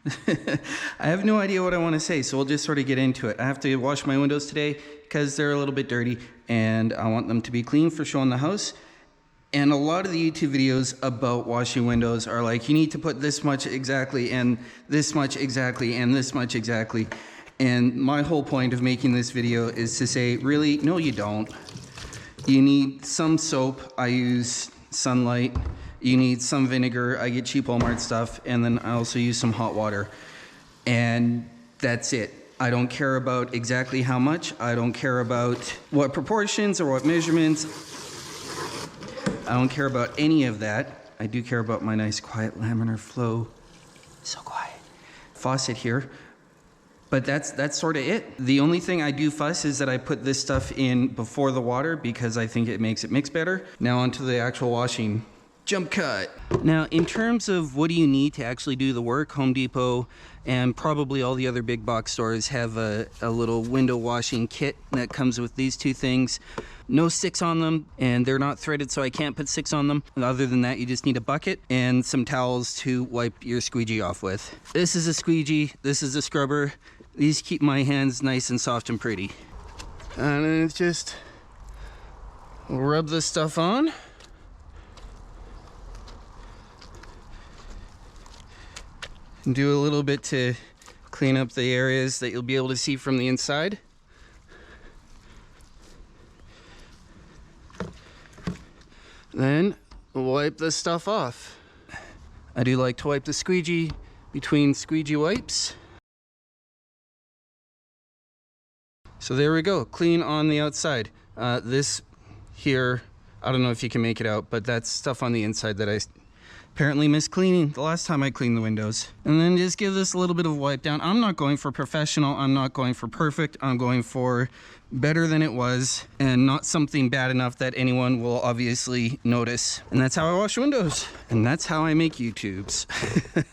I have no idea what I want to say, so we'll just sort of get into it. I have to wash my windows today because they're a little bit dirty and I want them to be clean for showing the house. And a lot of the YouTube videos about washing windows are like, you need to put this much exactly and this much exactly and this much exactly. And my whole point of making this video is to say, really, no you don't. You need some soap. I use Sunlight. You need some vinegar. I get cheap Walmart stuff. And then I also use some hot water. And that's it. I don't care about exactly how much. I don't care about what proportions or what measurements. I don't care about any of that. I do care about my nice quiet laminar flow. So quiet. Faucet here. But that's sort of it. The only thing I do fuss is that I put this stuff in before the water because I think it makes it mix better. Now onto the actual washing. Jump cut. Now in terms of what do you need to actually do the work, Home Depot and probably all the other big box stores have a little window washing kit that comes with these two things. No sticks on them and they're not threaded, so I can't put sticks on them. Other than that, you just need a bucket and some towels to wipe your squeegee off with. This is a squeegee, this is a scrubber. These keep my hands nice and soft and pretty. And then it's just rub this stuff on. And do a little bit to clean up the areas that you'll be able to see from the inside. Then wipe this stuff off. I do like to wipe the squeegee between squeegee wipes. So there we go, clean on the outside. This here, I don't know if you can make it out, but that's stuff on the inside that I apparently missed cleaning the last time I cleaned the windows. And then just give this a little bit of a wipe down. I'm not going for professional, I'm not going for perfect, I'm going for better than it was and not something bad enough that anyone will obviously notice. And that's how I wash windows. And that's how I make YouTubes.